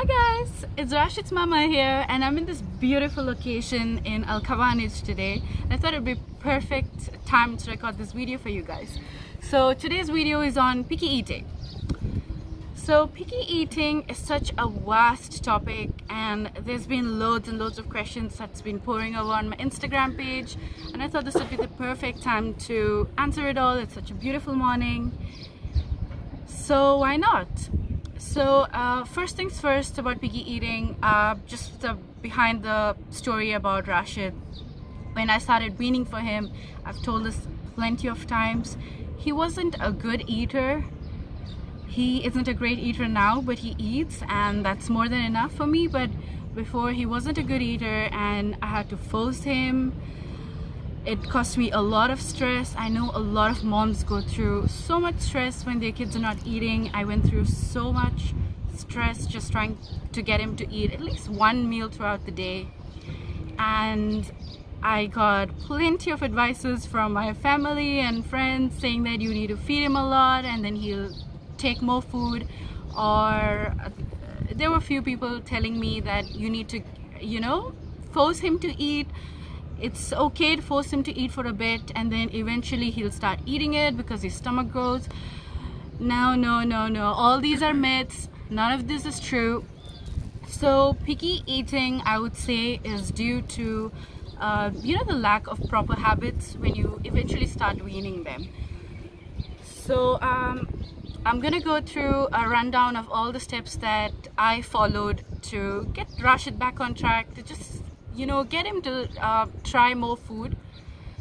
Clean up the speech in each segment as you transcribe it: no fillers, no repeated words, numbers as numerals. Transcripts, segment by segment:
Hi guys, it's Rashid's mama here and I'm in this beautiful location in Al Kawanij today. I thought it'd be perfect time to record this video for you guys. So today's video is on picky eating. So picky eating is such a vast topic and there's been loads and loads of questions that's been pouring over on my Instagram page, and I thought this would be the perfect time to answer it all. It's such a beautiful morning, so why not? So first things first about picky eating, just behind the story about Rashid. When I started weaning for him, I've told this plenty of times, he wasn't a good eater. He isn't a great eater now, but he eats and that's more than enough for me. But before, he wasn't a good eater and I had to force him. It cost me a lot of stress. I know a lot of moms go through so much stress when their kids are not eating. I went through so much stress just trying to get him to eat at least one meal throughout the day. And I got plenty of advices from my family and friends saying that you need to feed him a lot and then he'll take more food, or there were a few people telling me that you need to, force him to eat. It's okay to force him to eat for a bit and then eventually he'll start eating it because his stomach grows. No, all these are myths. None of this is true. So picky eating, I would say, is due to the lack of proper habits when you eventually start weaning them. So I'm gonna go through a rundown of all the steps that I followed to get Rashid back on track, to just get him to try more food.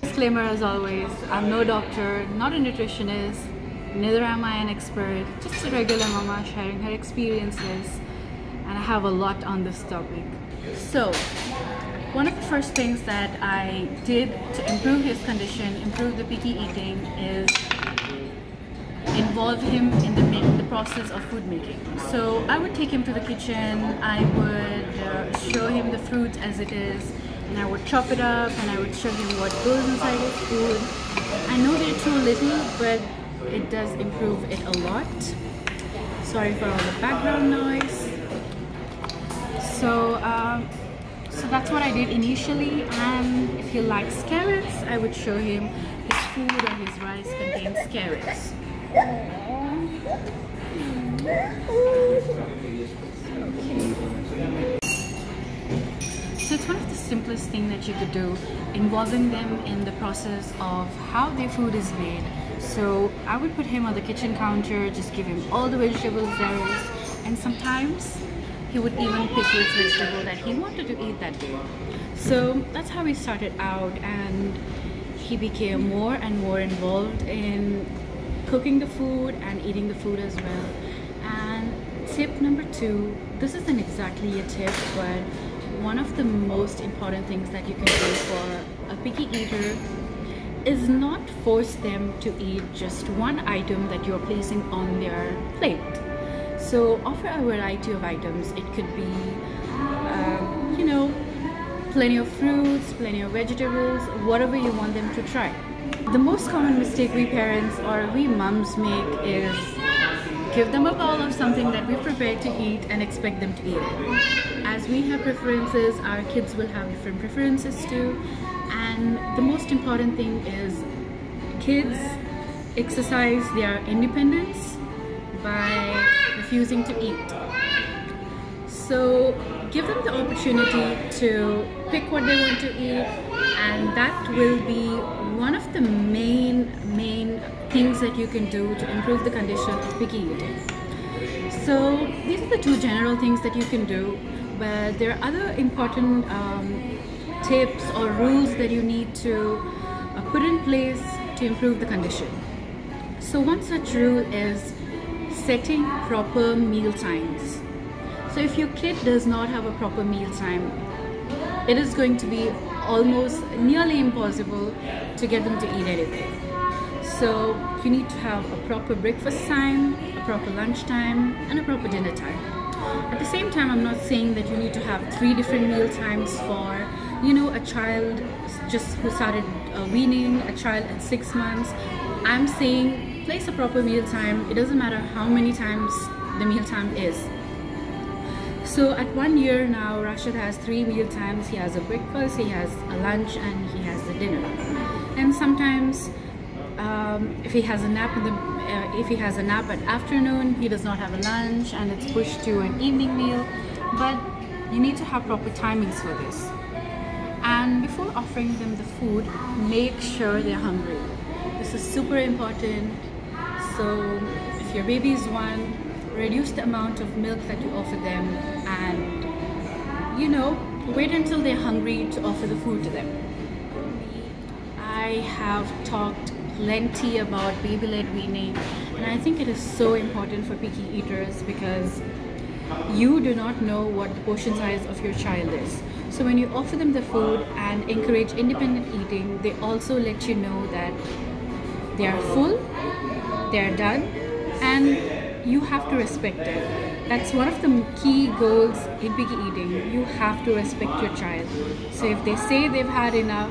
Disclaimer as always, I'm no doctor, not a nutritionist, neither am I an expert, just a regular mama sharing her experiences, and I have a lot on this topic. So one of the first things that I did to improve his condition, improve the picky eating, is involve him in the process of food making. So I would take him to the kitchen, I would show him the fruit as it is, and I would chop it up and I would show him what goes inside his food. I know they're too little, but it does improve it a lot. Sorry for all the background noise. So that's what I did initially, and if he likes carrots, I would show him his food or his rice contains carrots. So it's one of the simplest things that you could do, involving them in the process of how their food is made. So I would put him on the kitchen counter, just give him all the vegetables there is, and sometimes he would even pick which vegetable that he wanted to eat that day. So that's how we started out, and he became more and more involved in cooking the food and eating the food as well. And tip number 2, this isn't exactly a tip, but one of the most important things that you can do for a picky eater is not force them to eat just one item that you're placing on their plate. So offer a variety of items. It could be plenty of fruits, plenty of vegetables, whatever you want them to try. The most common mistake we parents or we mums make is give them a bowl of something that we prepared to eat and expect them to eat it. As we have preferences, our kids will have different preferences too. And the most important thing is kids exercise their independence by refusing to eat. So give them the opportunity to pick what they want to eat, and that will be one of the main things that you can do to improve the condition of picky eating. So these are the 2 general things that you can do, but there are other important tips or rules that you need to put in place to improve the condition. So one such rule is setting proper meal times. So if your kid does not have a proper meal time, it is going to be almost nearly impossible to get them to eat anything. So you need to have a proper breakfast time, a proper lunch time, and a proper dinner time. At the same time, I'm not saying that you need to have 3 different meal times for, a child just who started weaning, a child at 6 months. I'm saying place a proper meal time. It doesn't matter how many times the meal time is. So at 1 year now, Rashid has 3 meal times. He has a breakfast, he has a lunch, and he has a dinner. And sometimes if he has a nap at afternoon, he does not have a lunch and it's pushed to an evening meal. But you need to have proper timings for this. And before offering them the food, make sure they're hungry. This is super important. So if your baby is 1, reduce the amount of milk that you offer them, and wait until they're hungry to offer the food to them. I have talked plenty about baby-led weaning, and I think it is so important for picky eaters because you do not know what the portion size of your child is. So when you offer them the food and encourage independent eating, they also let you know that they are full, they are done, and you have to respect it. That's one of the key goals in picky eating. You have to respect your child. So if they say they've had enough,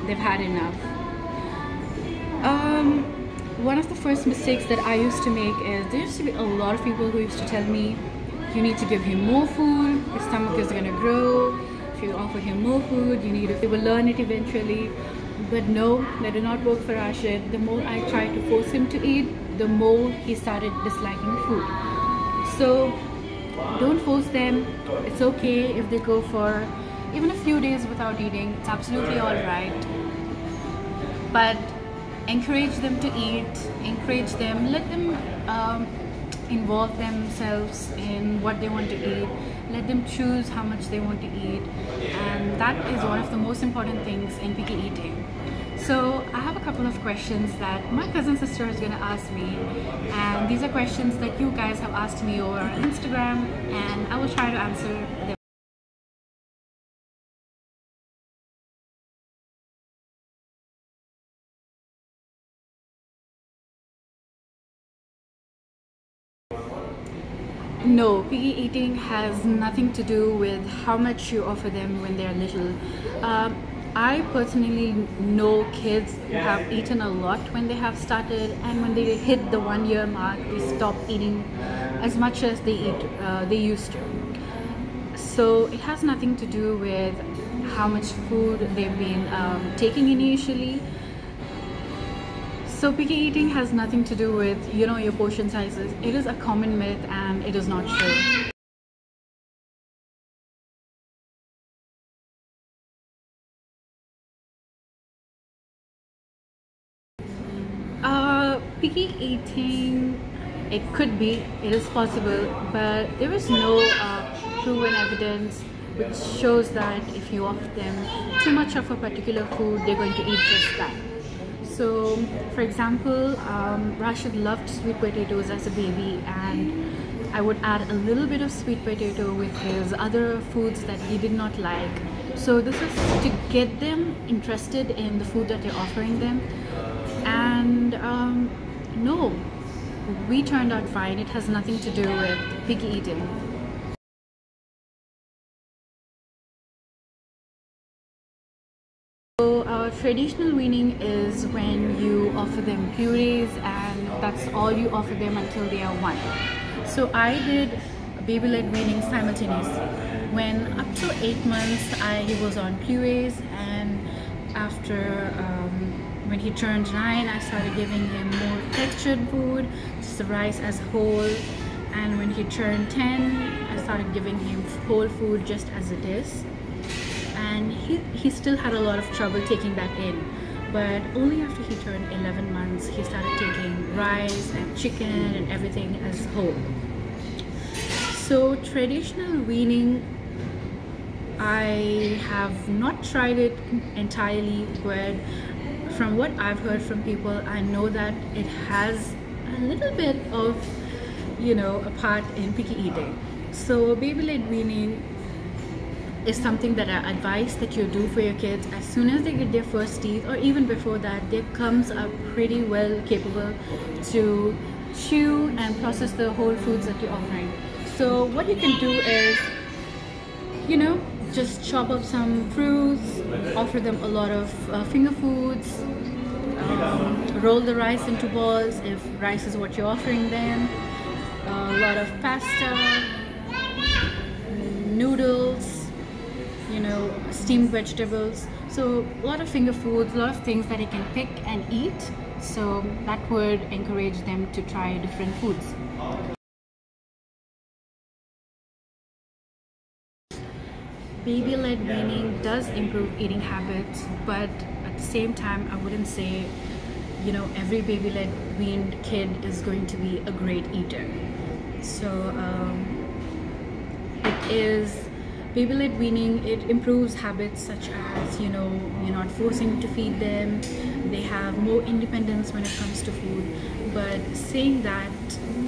they've had enough. One of the first mistakes that I used to make is there used to be a lot of people who used to tell me, you need to give him more food, his stomach is going to grow. If you offer him more food, he will learn it eventually. But no, that did not work for Rashid. The more I tried to force him to eat, the more he started disliking food. So don't force them. It's okay if they go for even a few days without eating. It's absolutely all right. But encourage them to eat. Encourage them. Let them involve themselves in what they want to eat. Let them choose how much they want to eat, and that is one of the most important things in picky eating. So I have a couple of questions that my cousin sister is going to ask me, and these are questions that you guys have asked me over on Instagram, and I will try to answer them. No, picky eating has nothing to do with how much you offer them when they're little. I personally know kids who have eaten a lot when they have started, and when they hit the 1 year mark, they stop eating as much as they used to. So it has nothing to do with how much food they've been taking initially. So picky eating has nothing to do with your portion sizes. It is a common myth and it is not true. Picky eating, it could be, it is possible, but there is no proven evidence which shows that if you offer them too much of a particular food, they're going to eat just that. So, for example, Rashid loved sweet potatoes as a baby, and I would add a little bit of sweet potato with his other foods that he did not like. So this is to get them interested in the food that you're offering them. And no, we turned out fine. It has nothing to do with picky eating. So traditional weaning is when you offer them purees, and that's all you offer them until they are 1. So I did baby-led weaning simultaneously. When up to 8 months he was on purees, and after when he turned 9, I started giving him more textured food, just the rice as whole. And when he turned 10, I started giving him whole food just as it is. And he still had a lot of trouble taking that in, but only after he turned 11 months he started taking rice and chicken and everything as whole. So traditional weaning, I have not tried it entirely, but from what I've heard from people, I know that it has a little bit of a part in picky eating. So baby-led weaning is something that I advise that you do for your kids as soon as they get their first teeth, or even before that. Their gums are pretty well capable to chew and process the whole foods that you're offering. So what you can do is, just chop up some fruits, offer them a lot of finger foods, roll the rice into balls if rice is what you're offering them, a lot of pasta, noodles, you know, steamed vegetables. So a lot of finger foods, a lot of things that he can pick and eat. So that would encourage them to try different foods. Baby-led weaning does improve eating habits, but at the same time, I wouldn't say, you know, every baby-led weaned kid is going to be a great eater. So it is baby-led weaning. It improves habits such as, you know, you're not forcing to feed them. They have more independence when it comes to food. But saying that,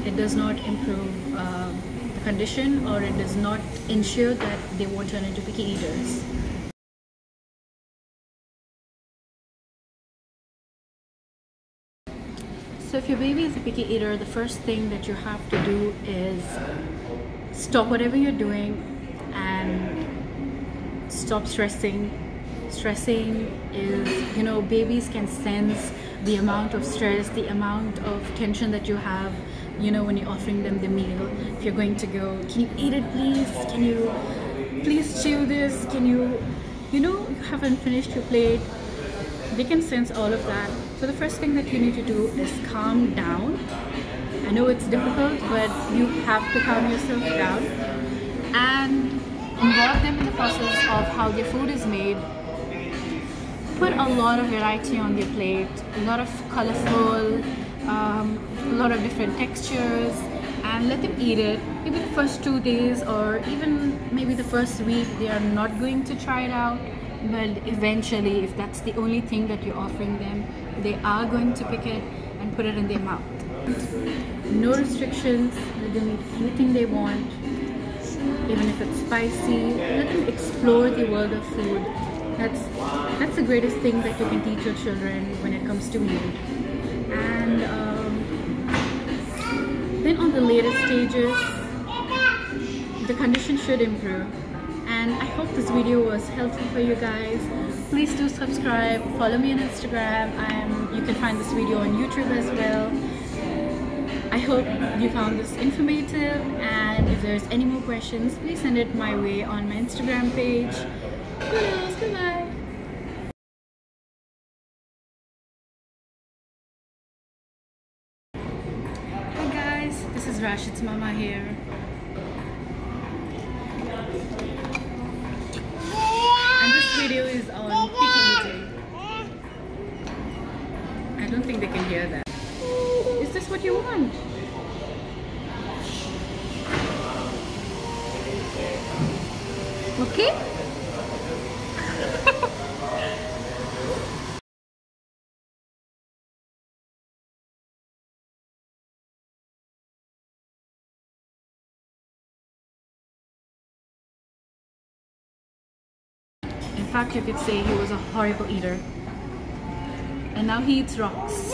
it does not improve the condition, or it does not ensure that they won't turn into picky eaters. So if your baby is a picky eater, the first thing that you have to do is stop whatever you're doing and stop stressing. Stressing is, you know, babies can sense the amount of stress, the amount of tension that you have, you know, when you're offering them the meal. If you're going to go, can you eat it please? Can you please chew this? Can you know, you haven't finished your plate. They can sense all of that. So the first thing that you need to do is calm down. I know it's difficult, but you have to calm yourself down and involve them in the process of how their food is made. Put a lot of variety on their plate, a lot of colorful, a lot of different textures, and let them eat it. Maybe the first 2 days, or even maybe the first week, they are not going to try it out. But eventually, if that's the only thing that you're offering them, they are going to pick it and put it in their mouth. No restrictions, let them eat anything they want, even if it's spicy. Let them explore the world of food. That's the greatest thing that you can teach your children when it comes to weaning. And then on the later stages, the condition should improve. And I hope this video was helpful for you guys. Please do subscribe, follow me on Instagram. You can find this video on YouTube as well. I hope you found this informative, and if there's any more questions, please send it my way on my Instagram page. Goodbye. Hi guys, this is Rashid's mama here. And this video is on picky eating. I don't think they can hear that. Is this what you want? Okay? In fact, you could say he was a horrible eater. And now he eats rocks.